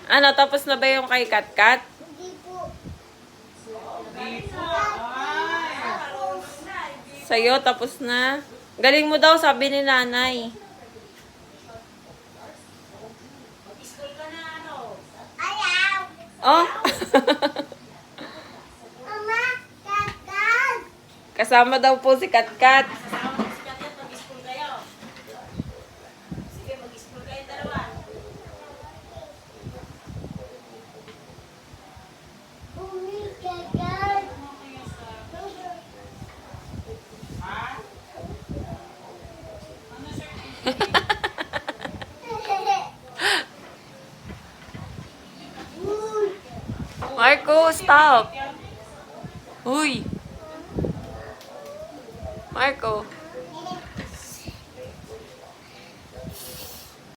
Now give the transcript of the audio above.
Ano, tapos na ba yung kay Katkat? Hindi po. Sa'yo, tapos na. Galing mo daw, sabi ni nanay. Ayaw. Oh? Mama, kakag. Kasama daw po si Katkat. Umi, kakag. Uy. Marco, stop! Uy! Marco.